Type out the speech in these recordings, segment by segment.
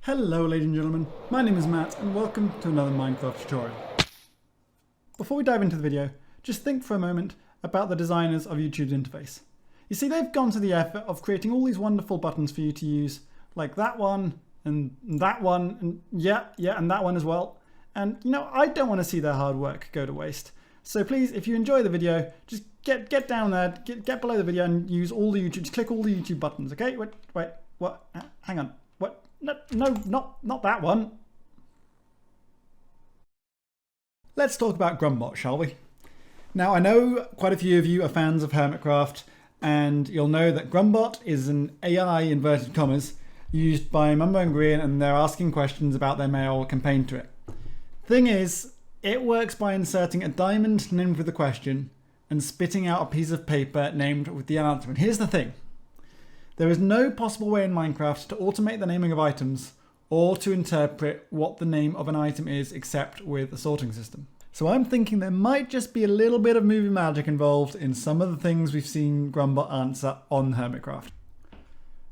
Hello ladies and gentlemen, my name is Matt and welcome to another Minecraft tutorial. Before we dive into the video, just think for a moment about the designers of YouTube's interface. You see, they've gone to the effort of creating all these wonderful buttons for you to use, like that one and that one and and that one as well. And you know, I don't want to see their hard work go to waste. So please, if you enjoy the video, just get down there, get below the video and use all the YouTube, just click all the YouTube buttons, okay? Wait, what? Hang on. What? No, not that one. Let's talk about Grumbot, shall we? Now, I know quite a few of you are fans of Hermitcraft, and you'll know that Grumbot is an AI, inverted commas, used by Mumbo and Grian, and they're asking questions about their mayoral campaign to it. Thing is, it works by inserting a diamond named with the question and spitting out a piece of paper named with the answer. And here's the thing. There is no possible way in Minecraft to automate the naming of items or to interpret what the name of an item is except with a sorting system. So I'm thinking there might just be a little bit of movie magic involved in some of the things we've seen Grumbot answer on Hermitcraft.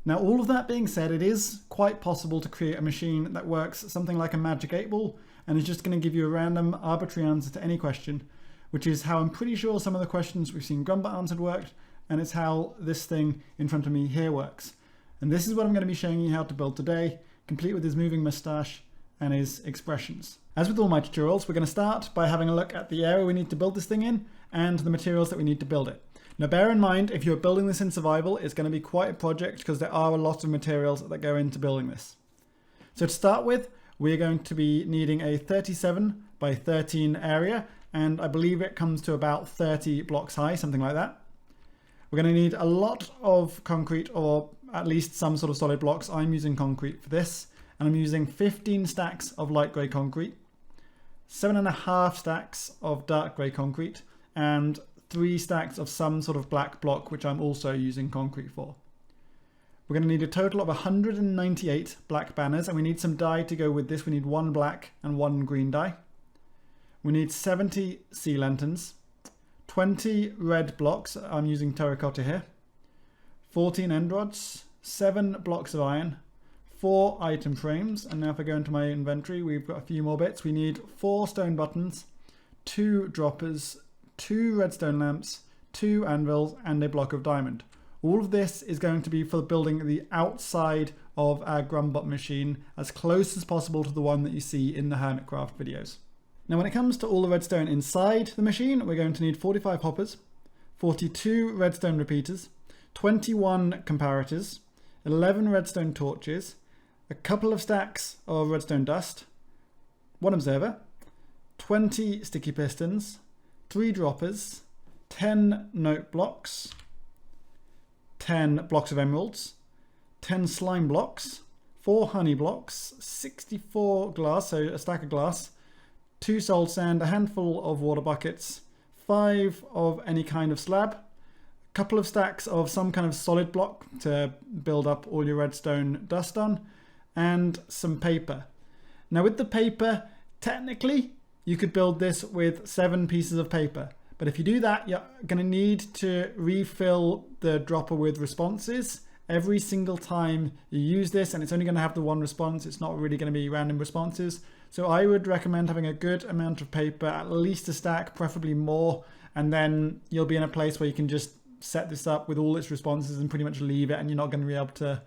Now, all of that being said, it is quite possible to create a machine that works something like a magic 8-ball and is just going to give you a random arbitrary answer to any question, which is how I'm pretty sure some of the questions we've seen Grumbot answered worked, and it's how this thing in front of me here works. And this is what I'm going to be showing you how to build today, complete with his moving mustache and his expressions. As with all my tutorials, we're going to start by having a look at the area we need to build this thing in and the materials that we need to build it. Now bear in mind, if you're building this in survival, it's going to be quite a project because there are a lot of materials that go into building this. So to start with, we're going to be needing a 37 by 13 area, and I believe it comes to about 30 blocks high, something like that. We're going to need a lot of concrete, or at least some sort of solid blocks. I'm using concrete for this, and I'm using 15 stacks of light grey concrete, 7.5 stacks of dark grey concrete, and 3 stacks of some sort of black block, which I'm also using concrete for. We're going to need a total of 198 black banners, and we need some dye to go with this. We need 1 black and 1 green dye. We need 70 sea lanterns, 20 red blocks, I'm using terracotta here, 14 end rods, 7 blocks of iron, 4 item frames, and now if I go into my inventory, we've got a few more bits. We need 4 stone buttons, 2 droppers, 2 redstone lamps, 2 anvils, and a block of diamond. All of this is going to be for building the outside of our Grumbot machine as close as possible to the one that you see in the Hermitcraft videos. Now when it comes to all the redstone inside the machine, we're going to need 45 hoppers, 42 redstone repeaters, 21 comparators, 11 redstone torches, a couple of stacks of redstone dust, 1 observer, 20 sticky pistons, 3 droppers, 10 note blocks, 10 blocks of emeralds, 10 slime blocks, 4 honey blocks, 64 glass, so a stack of glass, 2 salt sand, a handful of water buckets, 5 of any kind of slab, a couple of stacks of some kind of solid block to build up all your redstone dust on, and some paper. Now with the paper, technically you could build this with 7 pieces of paper, but if you do that, you're going to need to refill the dropper with responses every single time you use this, and it's only going to have the 1 response. It's not really going to be random responses. So I would recommend having a good amount of paper, at least a stack, preferably more, and then you'll be in a place where you can just set this up with all its responses and pretty much leave it, and you're not going to be able to,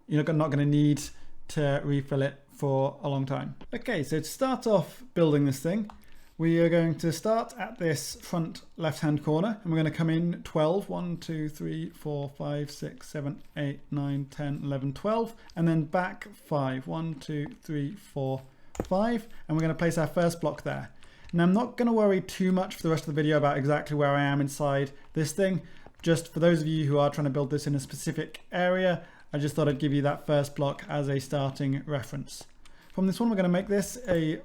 you're not going to need to refill it for a long time. Okay, so to start off building this thing, we are going to start at this front left-hand corner, and we're going to come in 12, 1, 2, 3, 4, 5, 6, 7, 8, 9, 10, 11, 12, and then back 5, 1, 2, 3, 4, 5, and we're going to place our first block there. Now I'm not going to worry too much for the rest of the video about exactly where I am inside this thing. Just for those of you who are trying to build this in a specific area, I just thought I'd give you that first block as a starting reference. From this one, we're going to make this a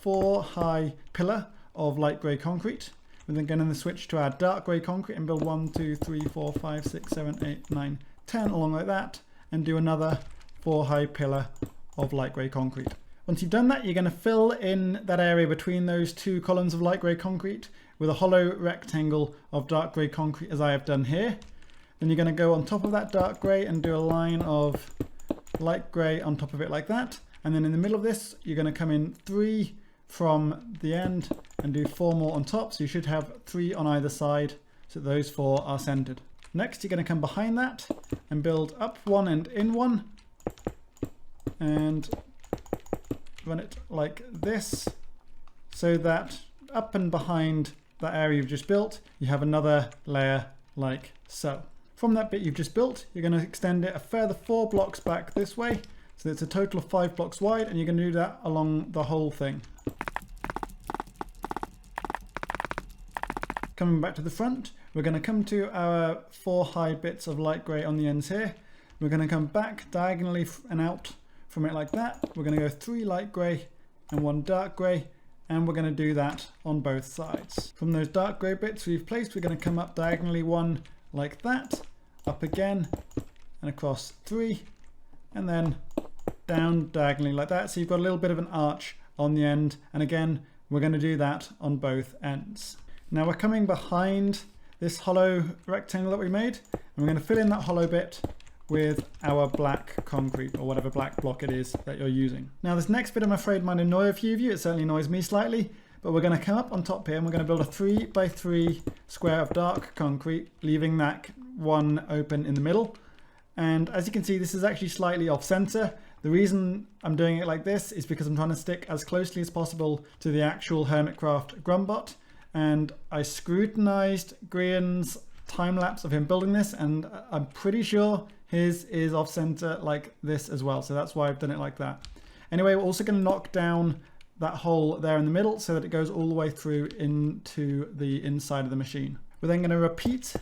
4 high pillar of light grey concrete. We're then going to switch to our dark grey concrete and build 1, 2, 3, 4, 5, 6, 7, 8, 9, 10 along like that, and do another 4 high pillar of light grey concrete. Once you've done that, you're going to fill in that area between those 2 columns of light grey concrete with a hollow rectangle of dark grey concrete, as I have done here. Then you're going to go on top of that dark grey and do a line of light grey on top of it like that. And then in the middle of this, you're going to come in 3 from the end and do 4 more on top. So you should have 3 on either side, so those 4 are centered. Next, you're going to come behind that and build up 1 and in 1 and run it like this, so that up and behind that area you've just built, you have another layer like so. From that bit you've just built, you're going to extend it a further 4 blocks back this way, so it's a total of 5 blocks wide, and you're going to do that along the whole thing. Coming back to the front, we're going to come to our 4 high bits of light grey on the ends here. We're going to come back diagonally and out from it like that. We're going to go 3 light grey and 1 dark grey, and we're going to do that on both sides. From those dark grey bits we've placed, we're going to come up diagonally 1 like that, up again and across 3, and then down diagonally like that. So you've got a little bit of an arch on the end, and again we're going to do that on both ends. Now we're coming behind this hollow rectangle that we made, and we're going to fill in that hollow bit with our black concrete, or whatever black block it is that you're using. Now this next bit I'm afraid might annoy a few of you, it certainly annoys me slightly, but we're going to come up on top here and we're going to build a 3 by 3 square of dark concrete, leaving that one open in the middle. And as you can see, this is actually slightly off center. The reason I'm doing it like this is because I'm trying to stick as closely as possible to the actual Hermitcraft Grumbot. And I scrutinized Grian's time lapse of him building this, and I'm pretty sure his is off center like this as well. So that's why I've done it like that. Anyway, we're also going to knock down that hole there in the middle so that it goes all the way through into the inside of the machine. We're then going to repeat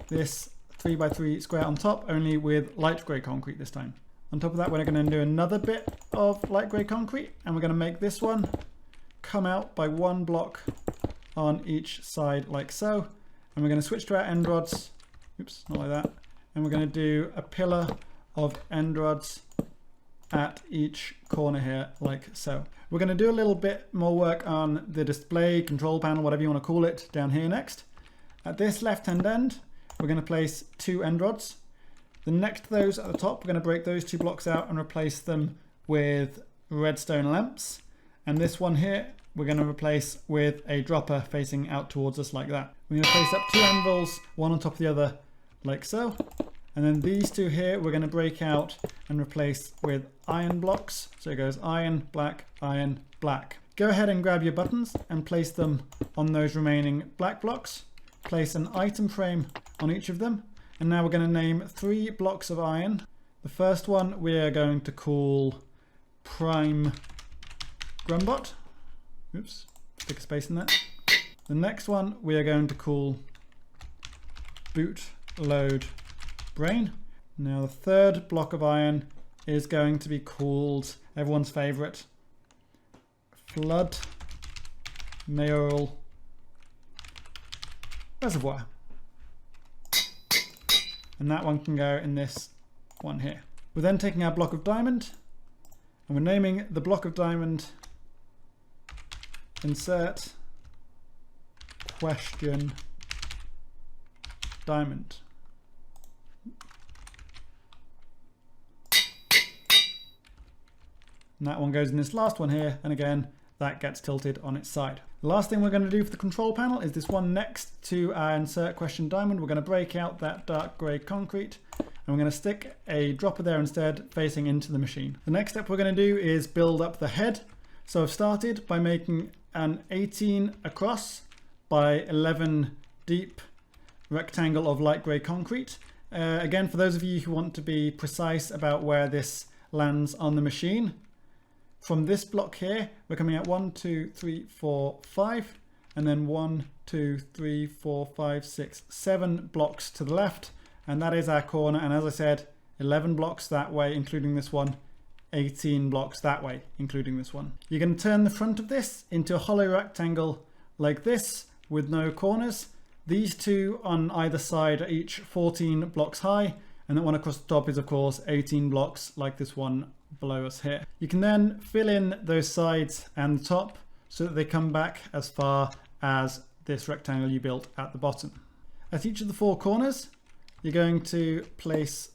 this 3 by 3 square on top, only with light grey concrete this time. On top of that, we're going to do another bit of light grey concrete, and we're going to make this one come out by 1 block on each side like so. And we're going to switch to our end rods. Oops, not like that. And we're going to do a pillar of end rods at each corner here like so. We're going to do a little bit more work on the display control panel, whatever you want to call it, down here next. At this left hand end, we're going to place 2 end rods. The next to those at the top, we're going to break those 2 blocks out and replace them with redstone lamps. And this one here, we're going to replace with a dropper facing out towards us like that. We're going to place up 2 anvils, one on top of the other like so. And then these 2 here, we're going to break out and replace with iron blocks. So it goes iron, black, black. Go ahead and grab your buttons and place them on those remaining black blocks. Place an item frame on each of them. And now we're going to name 3 blocks of iron. The first one we are going to call Prime Grumbot. Oops, stick a space in that. The next one we are going to call Bootload Brain. Now the third block of iron is going to be called everyone's favorite Flood Mayoral Reservoir. And that one can go in this one here. We're then taking our block of diamond and we're naming the block of diamond insert question diamond. And that one goes in this last one here, and again that gets tilted on its side. The last thing we're going to do for the control panel is this one next to our insert question diamond. We're going to break out that dark grey concrete and we're going to stick a dropper there instead facing into the machine. The next step we're going to do is build up the head. So I've started by making an 18 across by 11 deep rectangle of light grey concrete. Again, for those of you who want to be precise about where this lands on the machine, from this block here, we're coming at 1, 2, 3, 4, 5, and then 1, 2, 3, 4, 5, 6, 7 blocks to the left, and that is our corner. And as I said, 11 blocks that way, including this one, 18 blocks that way, including this one. You're going to turn the front of this into a hollow rectangle like this with no corners. These 2 on either side are each 14 blocks high, and that one across the top is of course 18 blocks like this one below us here. You can then fill in those sides and the top so that they come back as far as this rectangle you built at the bottom. At each of the 4 corners, you're going to place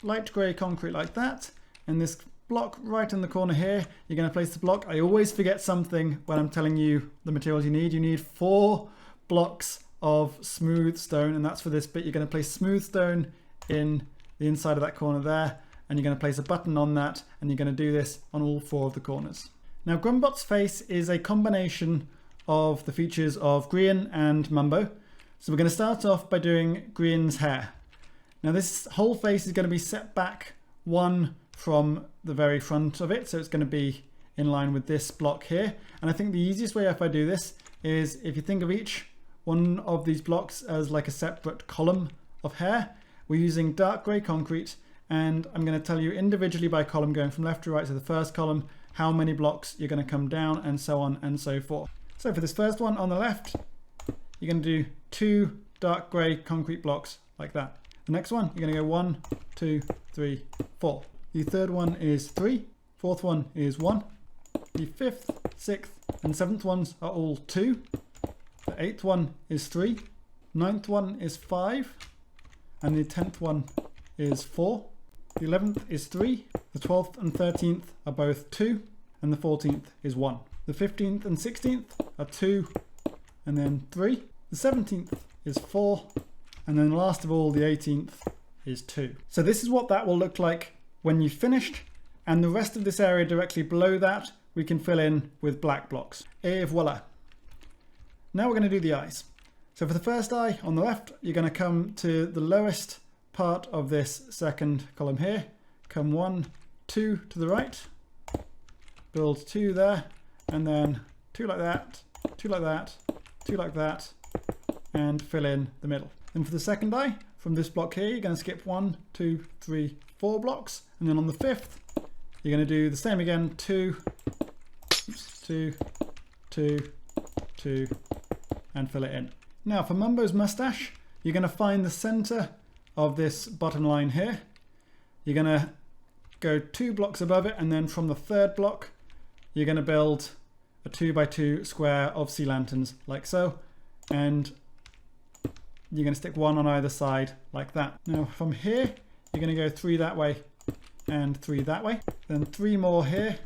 light grey concrete like that, and this block right in the corner here, you're going to place the block. I always forget something when I'm telling you the materials you need. You need 4 blocks of smooth stone, and that's for this bit. You're going to place smooth stone in the inside of that corner there, and you're going to place a button on that, and you're going to do this on all 4 of the corners. Now Grumbot's face is a combination of the features of Grian and Mumbo. So we're going to start off by doing Grian's hair. Now this whole face is going to be set back 1 from the very front of it, so it's going to be in line with this block here. And I think the easiest way if I do this is if you think of each one of these blocks as like a separate column of hair. We're using dark grey concrete, and I'm going to tell you individually by column going from left to right. So the first column, how many blocks you're going to come down, and so on and so forth. So for this first one on the left, you're going to do 2 dark grey concrete blocks like that. The next one, you're going to go 1, 2, 3, 4. The third one is 3. Fourth one is 1. The 5th, 6th and 7th ones are all 2. The 8th one is 3. 9th one is 5. And the 10th one is 4. The 11th is 3. The 12th and 13th are both 2. And the 14th is 1. The 15th and 16th are 2 and then 3. The 17th is 4. And then last of all, the 18th is 2. So this is what that will look like when you've finished. And the rest of this area directly below that, we can fill in with black blocks. Et voila. Now we're going to do the eyes. So for the first eye on the left, you're going to come to the lowest part of this second column here. Come 1, 2 to the right. Build 2 there. And then 2 like that, 2 like that, 2 like that. And fill in the middle. And for the second eye, from this block here, you're going to skip 1, 2, 3, 4 blocks. And then on the 5th, you're going to do the same again, 2, 2, 2, 2, and fill it in. Now for Mumbo's mustache, you're going to find the center of this bottom line here. You're going to go 2 blocks above it, and then from the 3rd block, you're going to build a 2x2 square of sea lanterns like so. And you're going to stick 1 on either side like that. Now from here, you're going to go 3 that way and 3 that way. Then 3 more here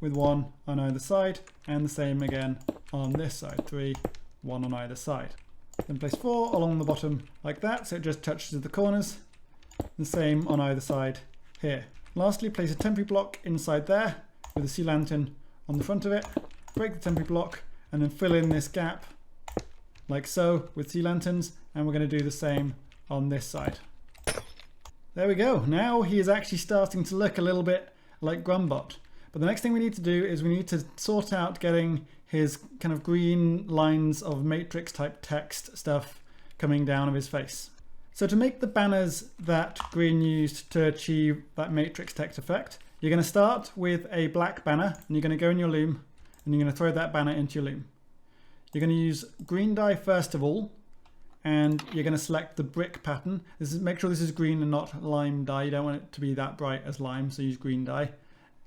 with 1 on either side, and the same again on this side. 3, 1 on either side. Then place 4 along the bottom like that, so it just touches the corners. The same on either side here. Lastly, place a temporary block inside there with a sea lantern on the front of it. Break the temporary block and then fill in this gap like so with sea lanterns, and we're going to do the same on this side. There we go. Now he is actually starting to look a little bit like Grumbot. But the next thing we need to do is we need to sort out getting his kind of green lines of matrix type text stuff coming down of his face. So to make the banners that Grian used to achieve that matrix text effect, you're going to start with a black banner, and you're going to go in your loom and you're going to throw that banner into your loom. You're going to use green dye first of all, and you're going to select the brick pattern. Make sure this is green and not lime dye. You don't want it to be that bright as lime, so use green dye.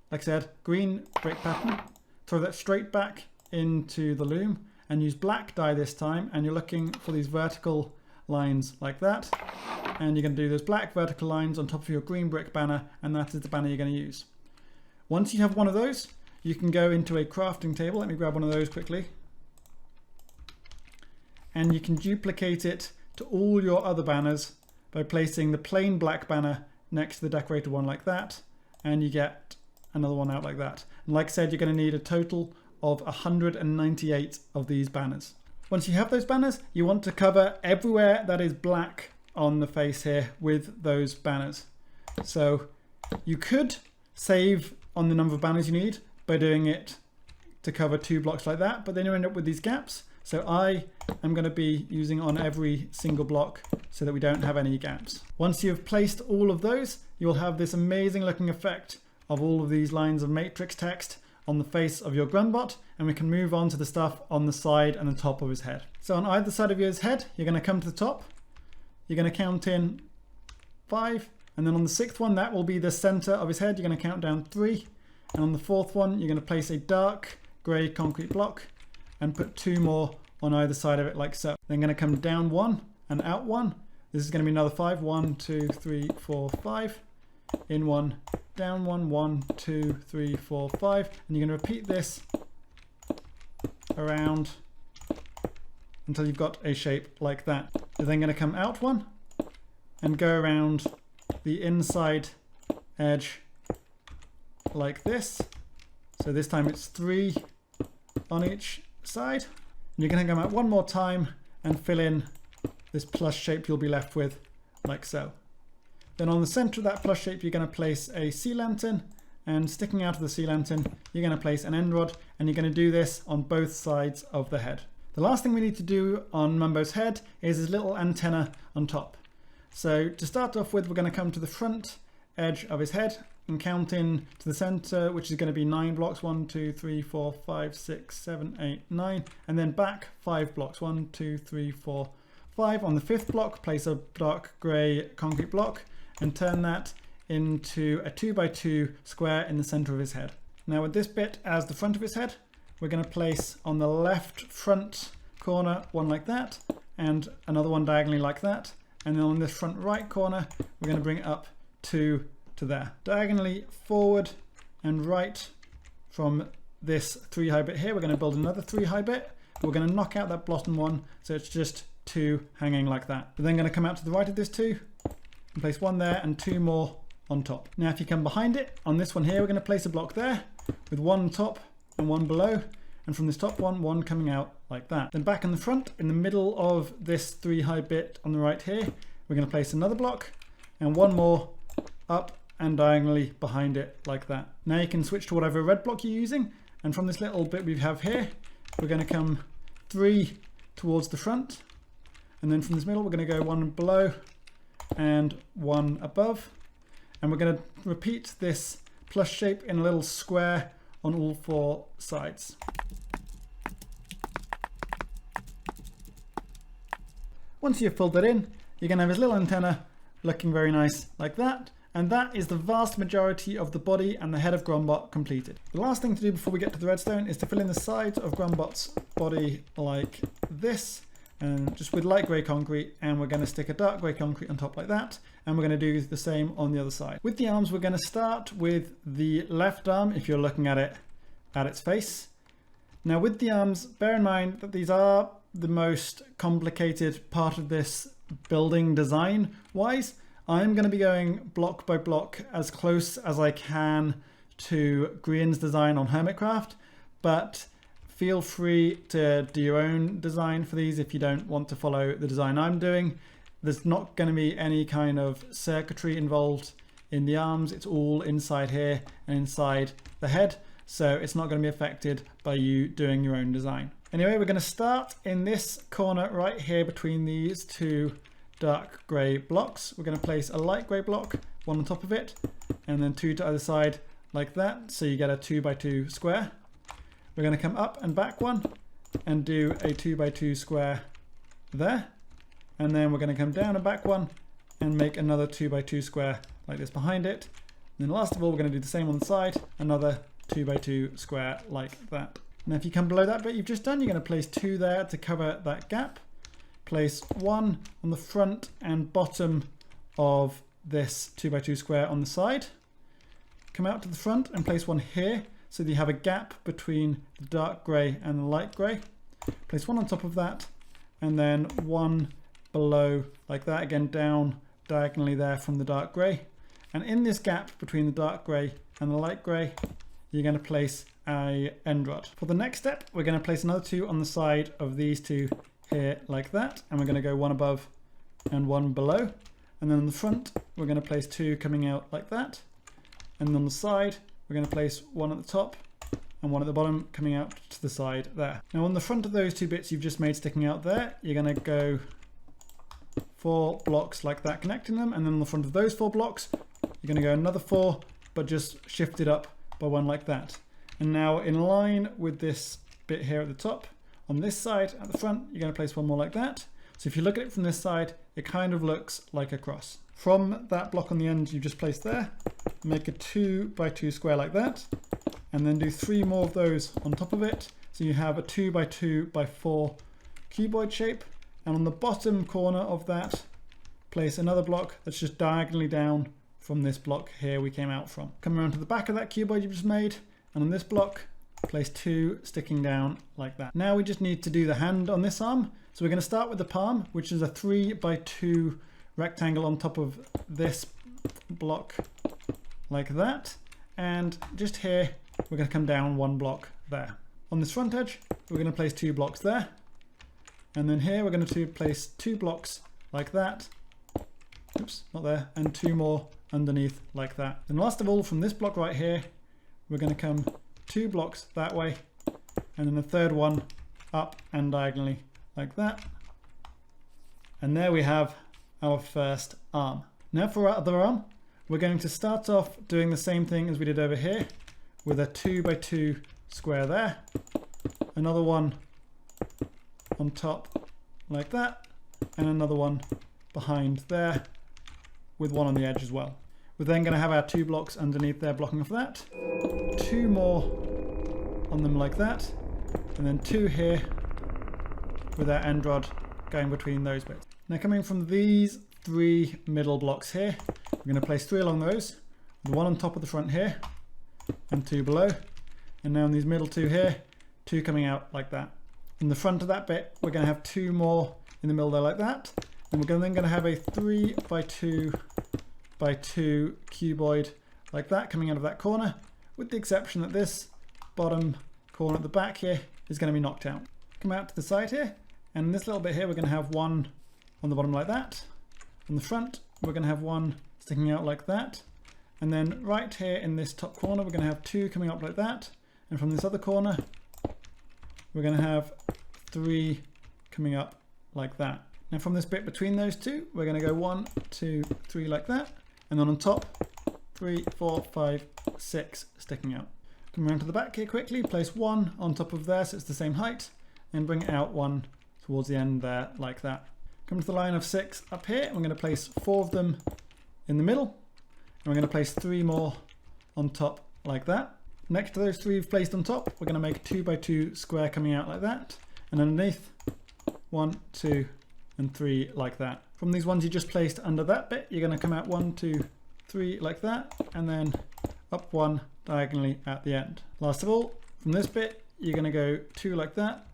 Like I said, green brick pattern. Throw that straight back into the loom and use black dye this time, and you're looking for these vertical lines like that. And you're going to do those black vertical lines on top of your green brick banner, and that is the banner you're going to use. Once you have one of those, you can go into a crafting table. Let me grab one of those quickly. And you can duplicate it to all your other banners by placing the plain black banner next to the decorated one like that, and you get another one out like that. And like I said, you're going to need a total of 198 of these banners. Once you have those banners, you want to cover everywhere that is black on the face here with those banners. So you could save on the number of banners you need by doing it to cover 2 blocks like that, but then you end up with these gaps. So I am going to be using on every single block so that we don't have any gaps. Once you've placed all of those, you will have this amazing looking effect of all of these lines of matrix text on the face of your Grumbot, and we can move on to the stuff on the side and the top of his head. So on either side of his head, you're going to come to the top, you're going to count in 5, and then on the 6th one, that will be the center of his head. You're going to count down 3, and on the 4th one, you're going to place a dark grey concrete block and put 2 more on either side of it like so. Then going to come down 1 and out 1. This is going to be another 5. 1, 2, 3, 4, 5. In 1, down 1, 2, 3, 4, 5, and you're going to repeat this around until you've got a shape like that. You're then going to come out one and go around the inside edge like this. So this time it's 3 on each side. And you're going to come out one more time and fill in this plus shape you'll be left with like so. Then on the center of that plus shape you're going to place a sea lantern, and sticking out of the sea lantern you're going to place an end rod, and you're going to do this on both sides of the head. The last thing we need to do on Mumbo's head is his little antenna on top. So to start off with, we're going to come to the front edge of his head and count in to the center, which is going to be 9 blocks. 1, 2, 3, 4, 5, 6, 7, 8, 9, and then back 5 blocks. 1, 2, 3, 4, 5. On the 5th block, place a dark grey concrete block and turn that into a 2x2 square in the center of his head. Now with this bit as the front of his head, we're going to place on the left front corner one like that, and another one diagonally like that, and then on this front right corner we're going to bring it up to there. Diagonally forward and right from this 3 high bit here, we're going to build another 3 high bit. We're going to knock out that bottom one so it's just 2 hanging like that. We're then going to come out to the right of this 2 and place 1 there and 2 more on top. Now if you come behind it, on this one here we're going to place a block there with 1 on top and 1 below, and from this top one coming out like that. Then back in the front, in the middle of this 3 high bit on the right here, we're going to place another block and 1 more up and diagonally behind it like that. Now you can switch to whatever red block you're using, and from this little bit we have here we're going to come 3 towards the front, and then from this middle we're going to go 1 below and 1 above, and we're going to repeat this plus shape in a little square on all 4 sides. Once you've filled that in, you're going to have his little antenna looking very nice like that, and that is the vast majority of the body and the head of Grumbot completed. The last thing to do before we get to the redstone is to fill in the sides of Grumbot's body like this, and just with light grey concrete, and we're going to stick a dark grey concrete on top like that, and we're going to do the same on the other side. With the arms, we're going to start with the left arm if you're looking at it at its face. Now with the arms, bear in mind that these are the most complicated part of this building design wise. I'm going to be going block by block as close as I can to Grian's design on Hermitcraft, but feel free to do your own design for these if you don't want to follow the design I'm doing. There's not going to be any kind of circuitry involved in the arms. It's all inside here and inside the head, so it's not going to be affected by you doing your own design. Anyway, we're going to start in this corner right here between these 2 dark grey blocks. We're going to place a light grey block, 1 on top of it, and then 2 to either side like that, so you get a 2x2 square. We're going to come up and back 1 and do a 2x2 square there, and then we're going to come down and back 1 and make another 2x2 square like this behind it. And then last of all, we're going to do the same on the side, another 2x2 square like that. Now if you come below that bit you've just done, you're going to place 2 there to cover that gap. Place 1 on the front and bottom of this 2x2 square on the side. Come out to the front and place 1 here so that you have a gap between the dark grey and the light grey. Place 1 on top of that, and then 1 below like that, again down diagonally there from the dark grey. And in this gap between the dark grey and the light grey, you're going to place a end rod. For the next step, we're going to place another 2 on the side of these 2 here like that, and we're going to go 1 above and 1 below, and then on the front we're going to place 2 coming out like that, and on the side we're going to place 1 at the top and 1 at the bottom coming out to the side there. Now on the front of those 2 bits you've just made sticking out there, you're going to go 4 blocks like that connecting them, and then on the front of those 4 blocks you're going to go another 4 but just shifted up by 1 like that. And now in line with this bit here at the top, on this side at the front you're going to place 1 more like that. So if you look at it from this side, it kind of looks like a cross. From that block on the end you just placed there, make a 2x2 square like that, and then do 3 more of those on top of it, so you have a 2x2x4 cuboid shape. And on the bottom corner of that, place another block that's just diagonally down from this block here we came out from. Come around to the back of that cuboid you just made, and on this block, place 2 sticking down like that. Now we just need to do the hand on this arm. So we're going to start with the palm, which is a 3 by 2 rectangle on top of this block like that. And just here, we're going to come down 1 block there. On this front edge, we're going to place 2 blocks there. And then here, we're going to place 2 blocks like that. Oops, not there. And 2 more underneath like that. And last of all, from this block right here, we're going to come 2 blocks that way. And then the third one up and diagonally like that. And there we have our first arm. Now for our other arm, we're going to start off doing the same thing as we did over here with a 2 by 2 square there. Another one on top like that. And another one behind there with one on the edge as well. We're then going to have our 2 blocks underneath there blocking off that. 2 more on them like that. And then 2 here with our end rod going between those bits. Now coming from these 3 middle blocks here, we're going to place 3 along those, with 1 on top of the front here, and 2 below. And now in these middle 2 here, 2 coming out like that. In the front of that bit, we're going to have 2 more in the middle there like that. And we're then going to have a 3 by 2 by 2 cuboid like that coming out of that corner, with the exception that this bottom corner at the back here is going to be knocked out. Come out to the side here, and in this little bit here we're going to have 1 on the bottom like that. On the front we're going to have 1 sticking out like that, and then right here in this top corner we're going to have 2 coming up like that, and from this other corner we're going to have 3 coming up like that. Now from this bit between those 2 we're going to go 1, 2, 3 like that, and then on top 3, 4, 5, 6 sticking out. Come around to the back here quickly, place 1 on top of there so it's the same height, and bring it out 1 towards the end there like that. Come to the line of 6 up here, and we're going to place 4 of them in the middle, and we're going to place 3 more on top like that. Next to those 3 we've placed on top, we're going to make a 2 by 2 square coming out like that, and underneath 1, 2, and 3 like that. From these ones you just placed under that bit, you're going to come out 1, 2, 3 like that, and then up 1 diagonally at the end. Last of all, from this bit you're going to go 2 like that,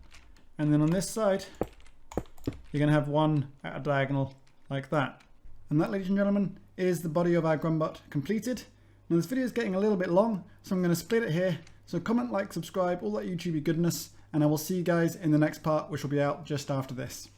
and then on this side you're going to have 1 at a diagonal like that. And that, ladies and gentlemen, is the body of our Grumbot completed. Now this video is getting a little bit long, so I'm going to split it here. So comment, like, subscribe, all that YouTubey goodness, and I will see you guys in the next part, which will be out just after this.